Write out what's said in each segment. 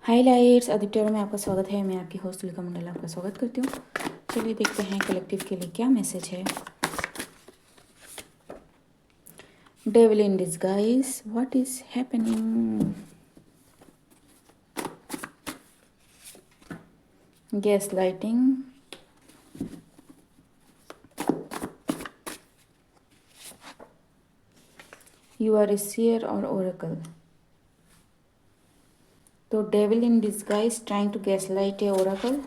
Highlights Aditya में आपका स्वागत है। मैं आपकी होस्ट तुलिका मंडल आपका स्वागत करती हूँ। चलिए देखते हैं कलेक्टिव के लिए क्या मैसेज है। Devil in disguise, what is happening? Gaslighting, you are a seer और oracle. तो devil in disguise trying to gaslight a oracle,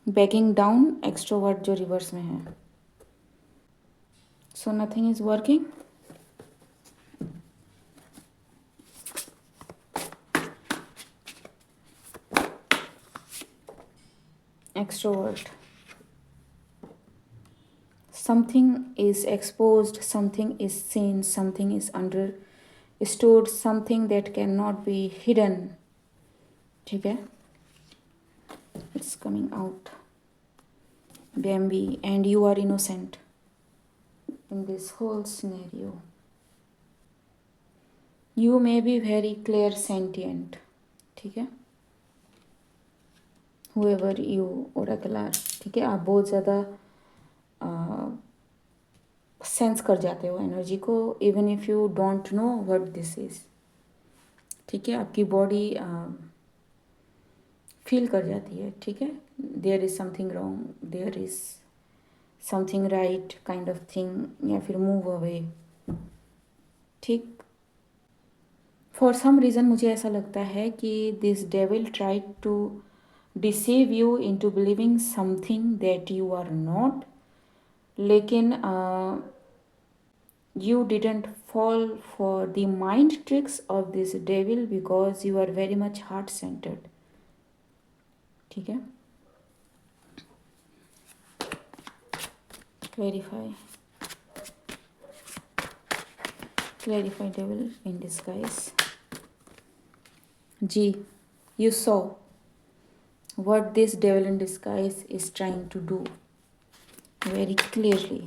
backing down extrovert जो रिवर्स में है. So nothing is working. Extrovert. Something is exposed, something is seen, something is understood, something that cannot be hidden. ठीक है, it's coming out. Bambi, and you are innocent in this whole scenario. You may be very clear sentient. ठीक है, whoever you oracle are. ठीक है, आप बहुत ज़्यादा sense कर जाते हो एनर्जी को, even if you don't know what this is. ठीक है, आपकी बॉडी फील कर जाती है. ठीक है, there is something wrong, there is something right kind of thing, या फिर मूव अवे. ठीक, फॉर सम रीज़न मुझे ऐसा लगता है कि this devil tried to deceive you into believing something that you are not. लेकिन you didn't fall for the mind tricks of this devil because you are very much heart centered. ठीक है, clarify devil in disguise. Ji, you saw what this devil in disguise is trying to do very clearly.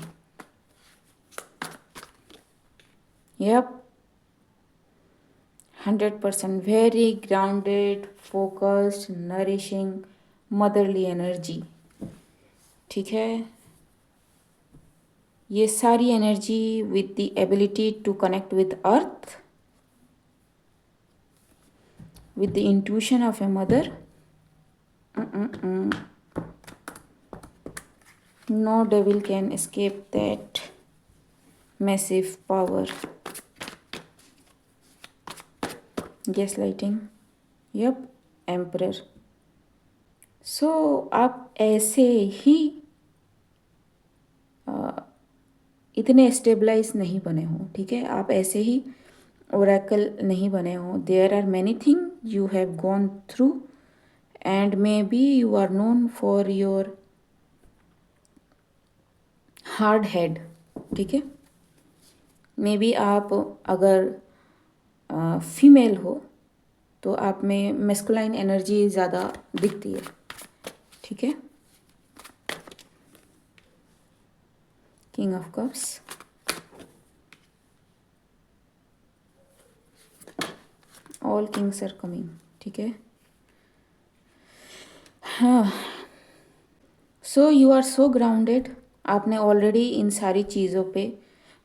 Yep, 100% very grounded, focused, nourishing, motherly energy. ठीक है, ये सारी energy with the ability to connect with earth, with the intuition of a mother. No devil can escape that massive power. Gaslighting. Yep, emperor. So आप ऐसे ही इतने stabilise नहीं बने हो. ठीक है, आप ऐसे ही ओरेकल नहीं बने हो. There are many thing you have gone through, and maybe you are known for your hard head. ठीक है, मे बी आप अगर फीमेल हो तो आप में मेस्कुलाइन एनर्जी ज़्यादा दिखती है. ठीक है, king of cups, all kings are coming. ठीक है, हाँ, so you are so grounded. आपने ऑलरेडी इन सारी चीज़ों पे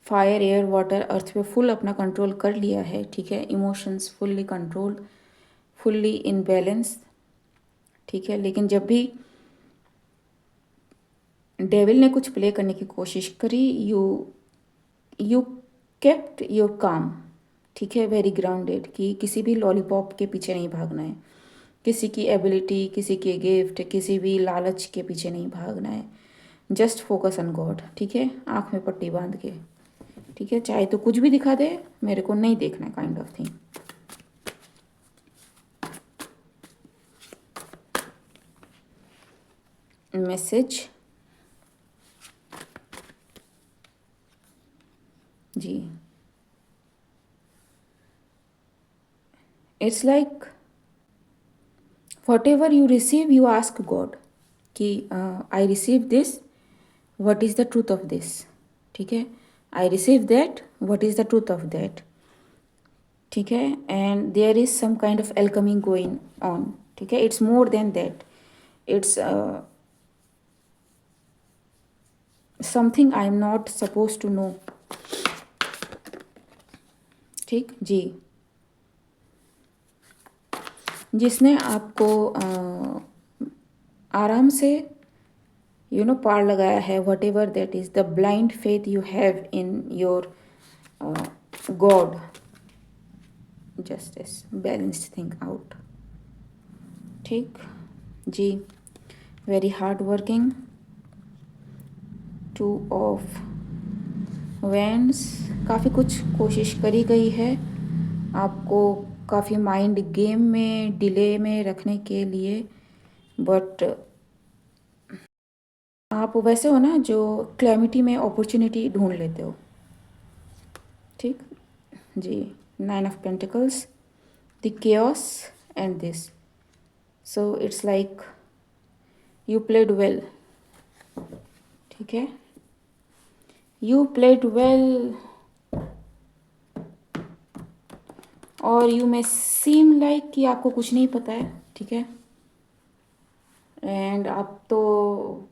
फायर, एयर, वाटर, अर्थ पे फुल अपना कंट्रोल कर लिया है. ठीक है, emotions fully control, fully in balance. ठीक है, लेकिन जब भी डेविल ने कुछ प्ले करने की कोशिश करी, यू केप्ट योर काम. ठीक है, वेरी ग्राउंडेड, कि किसी भी लॉलीपॉप के पीछे नहीं भागना है, किसी की एबिलिटी, किसी के गिफ्ट, किसी भी लालच के पीछे नहीं भागना है. Just focus on God. ठीक है, आँख में पट्टी बांध के. ठीक है, चाहे तो कुछ भी दिखा दे, मेरे को नहीं देखना, काइंड ऑफ थिंग. मैसेज जी, it's like whatever you receive you ask God कि I receive this, what is the truth of this. ठीक है, I receive that, what is the truth of that. ठीक है, and there is some kind of alchemy going on, ठीक है, it's more than that, it's something I am not suppose to know. ठीक जी, जिसने आपको आराम से पार लगाया है, whatever that is the blind faith you have in your God, justice balanced thing out. ठीक जी, very hard working, 2 of wands, काफ़ी कुछ कोशिश करी गई है आपको काफ़ी माइंड गेम में डिले में रखने के लिए, बट आप वैसे हो ना जो क्लैमिटी में अपॉर्चुनिटी ढूंढ लेते हो। ठीक जी, 9 of pentacles, the chaos and this, so it's like you played well. ठीक है, यू प्लेड वेल, और यू मे सीम लाइक कि आपको कुछ नहीं पता है। ठीक है, एंड आप तो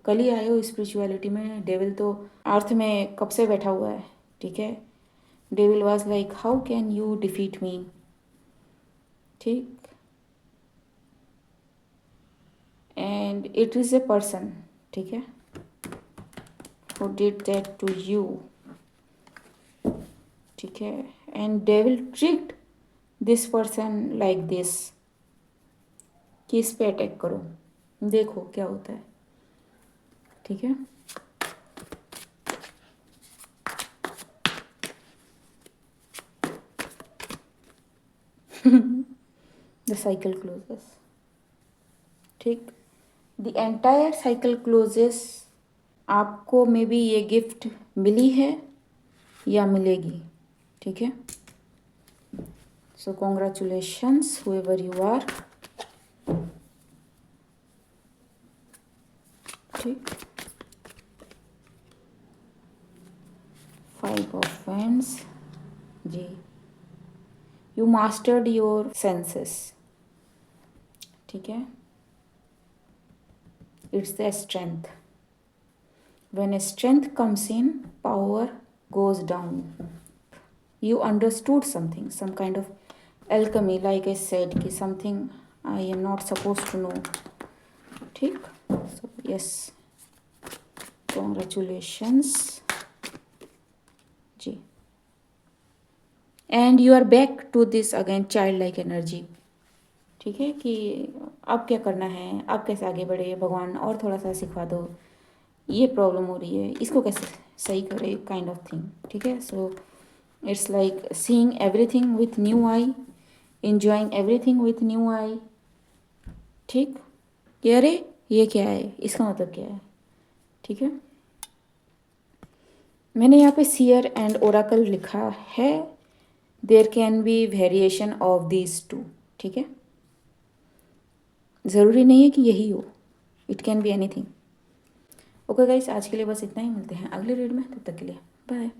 कल ही आए हो स्पिरिचुअलिटी में, डेविल तो अर्थ में कब से बैठा हुआ है। ठीक है, devil was like how can you defeat me. ठीक, and it is a person, ठीक है, who did that to you. ठीक है, and devil tricked this person like this कि इस पे अटैक करो, देखो क्या होता है। ठीक है, द साइकिल क्लोजेस। ठीक, द एंटायर साइकिल क्लोजेस, आपको मे बी ये गिफ्ट मिली है या मिलेगी। ठीक है, so congratulations whoever you are. ठीक, 5 ऑफ वैंड्स जी, यू मास्टर्ड योर सेंसेस। ठीक है, it's the strength, when a strength comes in, power goes down. You understood something, some kind of alchemy, like I said, कि something I am not supposed to know. ठीक, so yes, congratulations जी, and you are back to this again child like energy। ठीक है, कि अब क्या करना है, अब कैसे आगे बढ़े, भगवान और थोड़ा सा सिखा दो, ये प्रॉब्लम हो रही है, इसको कैसे सही करे, काइंड ऑफ थिंग। ठीक है, so it's like seeing everything with new I, enjoying everything with new eye। ठीक, कि अरे ये क्या है, इसका मतलब क्या है। ठीक है, मैंने यहाँ पे सीयर एंड ओराकल लिखा है, there can be variation of these two. ठीक है, ज़रूरी नहीं है कि यही हो, it can be anything. Okay guys, आज के लिए बस इतना ही, मिलते हैं अगले रीड में, तब तक के लिए बाय।